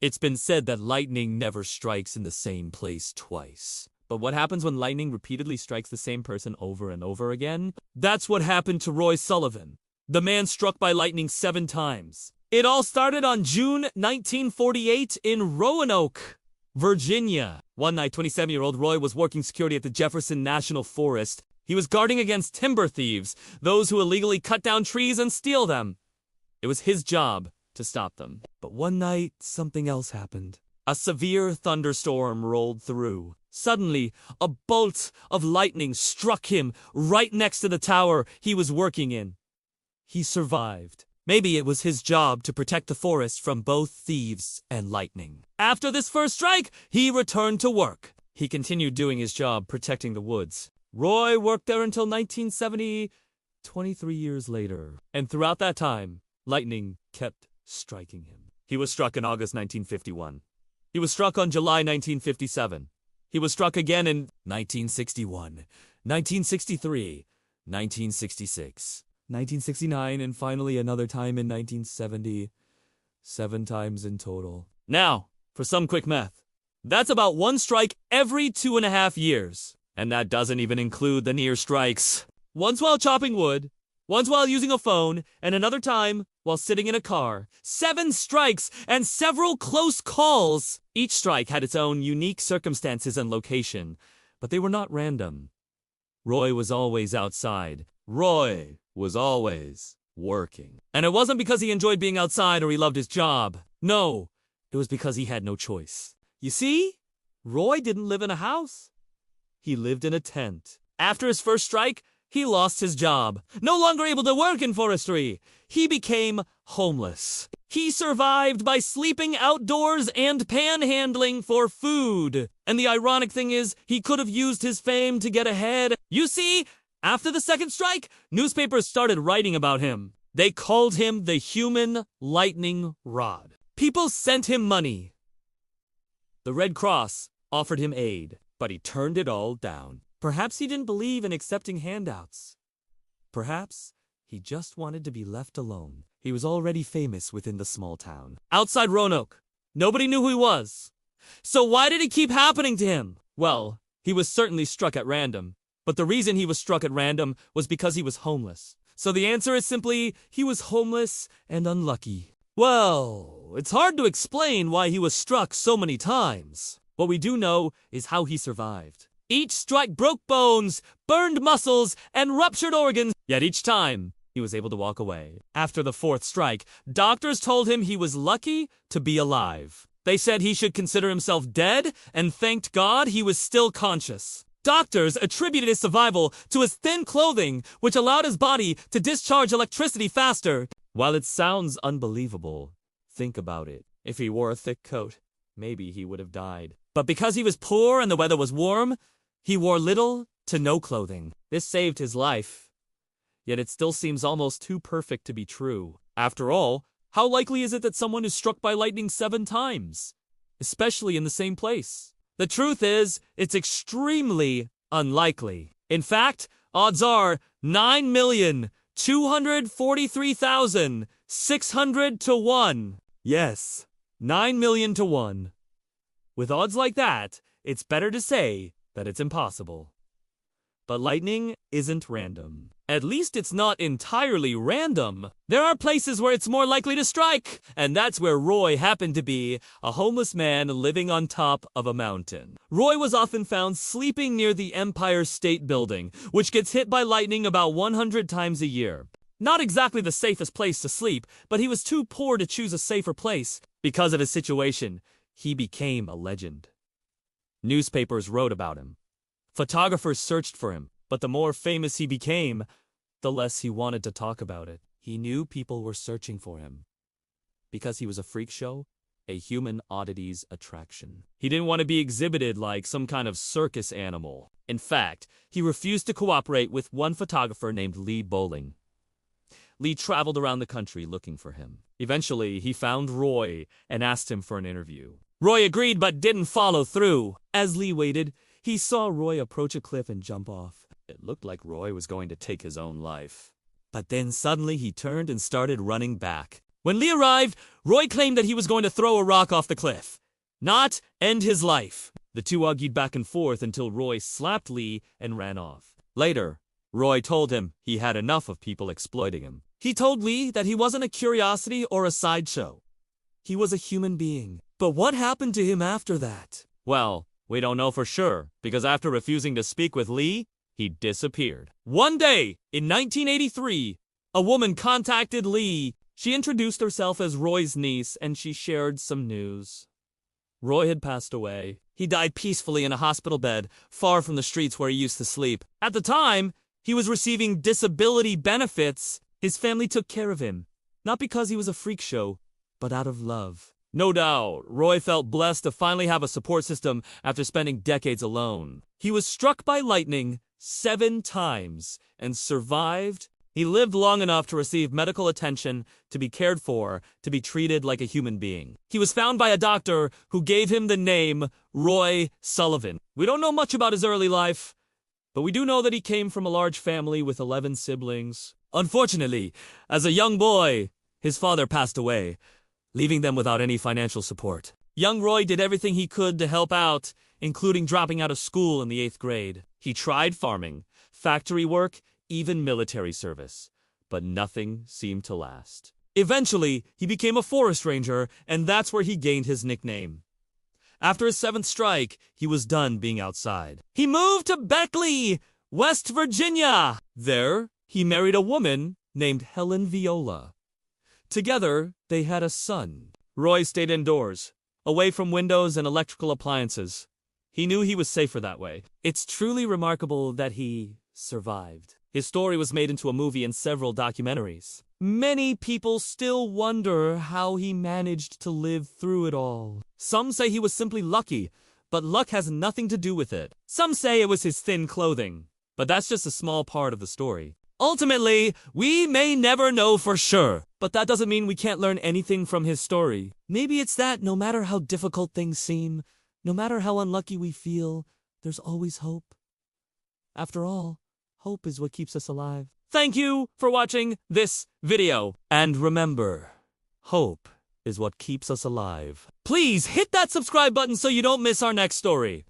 It's been said that lightning never strikes in the same place twice. But what happens when lightning repeatedly strikes the same person over and over again? That's what happened to Roy Sullivan, the man struck by lightning 7 times. It all started on June 1948 in Roanoke, Virginia. One night, 27-year-old Roy was working security at the Jefferson National Forest. He was guarding against timber thieves, those who illegally cut down trees and steal them. It was his job to stop them. But one night, something else happened. A severe thunderstorm rolled through. Suddenly, a bolt of lightning struck him right next to the tower he was working in. He survived. Maybe it was his job to protect the forest from both thieves and lightning. After this first strike, he returned to work. He continued doing his job protecting the woods. Roy worked there until 1970, 23 years later. And throughout that time, lightning kept striking him. He was struck in August 1951. He was struck on July 1957. He was struck again in 1961, 1963, 1966, 1969, and finally another time in 1970. 7 times in total. Now, for some quick math. That's about 1 strike every 2.5 years. And that doesn't even include the near strikes. Once while chopping wood, once while using a phone, and another time while sitting in a car. 7 strikes and several close calls. Each strike had its own unique circumstances and location, but they were not random. Roy was always outside. Roy was always working. And it wasn't because he enjoyed being outside or he loved his job. No, it was because he had no choice. You see, Roy didn't live in a house. He lived in a tent. After his first strike, he lost his job. No longer able to work in forestry, he became homeless. He survived by sleeping outdoors and panhandling for food. And the ironic thing is, he could have used his fame to get ahead. You see, after the second strike, newspapers started writing about him. They called him the human lightning rod. People sent him money. The Red Cross offered him aid, but he turned it all down. Perhaps he didn't believe in accepting handouts. Perhaps he just wanted to be left alone. He was already famous within the small town. Outside Roanoke, nobody knew who he was. So why did it keep happening to him? Well, he was certainly struck at random. But the reason he was struck at random was because he was homeless. So the answer is simply, he was homeless and unlucky. Well, it's hard to explain why he was struck so many times. What we do know is how he survived. Each strike broke bones, burned muscles, and ruptured organs, yet each time, he was able to walk away. After the 4th strike, doctors told him he was lucky to be alive. They said he should consider himself dead and thanked God he was still conscious. Doctors attributed his survival to his thin clothing, which allowed his body to discharge electricity faster. While it sounds unbelievable, think about it. If he wore a thick coat, maybe he would have died. But because he was poor and the weather was warm, he wore little to no clothing. This saved his life. Yet it still seems almost too perfect to be true. After all, how likely is it that someone is struck by lightning 7 times? Especially in the same place. The truth is, it's extremely unlikely. In fact, odds are 9,243,600 to 1. Yes, 9 million to 1. With odds like that, it's better to say that it's impossible. But lightning isn't random. At least it's not entirely random. There are places where it's more likely to strike, and that's where Roy happened to be, a homeless man living on top of a mountain. Roy was often found sleeping near the Empire State Building, which gets hit by lightning about 100 times a year. Not exactly the safest place to sleep, but he was too poor to choose a safer place. Because of his situation, he became a legend. Newspapers wrote about him. Photographers searched for him, but the more famous he became, the less he wanted to talk about it. He knew people were searching for him. Because he was a freak show, a human oddities attraction. He didn't want to be exhibited like some kind of circus animal. In fact, he refused to cooperate with one photographer named Lee Bowling. Lee traveled around the country looking for him. Eventually, he found Roy and asked him for an interview. Roy agreed but didn't follow through. As Lee waited, he saw Roy approach a cliff and jump off. It looked like Roy was going to take his own life. But then suddenly he turned and started running back. When Lee arrived, Roy claimed that he was going to throw a rock off the cliff, not end his life. The two argued back and forth until Roy slapped Lee and ran off. Later, Roy told him he had enough of people exploiting him. He told Lee that he wasn't a curiosity or a sideshow. He was a human being. But what happened to him after that? Well, we don't know for sure, because after refusing to speak with Lee, he disappeared. One day, in 1983, a woman contacted Lee. She introduced herself as Roy's niece, and she shared some news. Roy had passed away. He died peacefully in a hospital bed, far from the streets where he used to sleep. At the time, he was receiving disability benefits. His family took care of him, not because he was a freak show, but out of love. No doubt, Roy felt blessed to finally have a support system after spending decades alone. He was struck by lightning 7 times and survived. He lived long enough to receive medical attention, to be cared for, to be treated like a human being. He was found by a doctor who gave him the name Roy Sullivan. We don't know much about his early life, but we do know that he came from a large family with 11 siblings. Unfortunately, as a young boy, his father passed away, leaving them without any financial support. Young Roy did everything he could to help out, including dropping out of school in the 8th grade. He tried farming, factory work, even military service, but nothing seemed to last. Eventually, he became a forest ranger, and that's where he gained his nickname. After his 7th strike, he was done being outside. He moved to Beckley, West Virginia. There, he married a woman named Helen Viola. Together, they had a son. Roy stayed indoors, away from windows and electrical appliances. He knew he was safer that way. It's truly remarkable that he survived. His story was made into a movie and several documentaries. Many people still wonder how he managed to live through it all. Some say he was simply lucky, but luck has nothing to do with it. Some say it was his thin clothing, but that's just a small part of the story. Ultimately, we may never know for sure, but that doesn't mean we can't learn anything from his story. Maybe it's that no matter how difficult things seem, no matter how unlucky we feel, there's always hope. After all, hope is what keeps us alive. Thank you for watching this video. And remember, hope is what keeps us alive. Please hit that subscribe button so you don't miss our next story.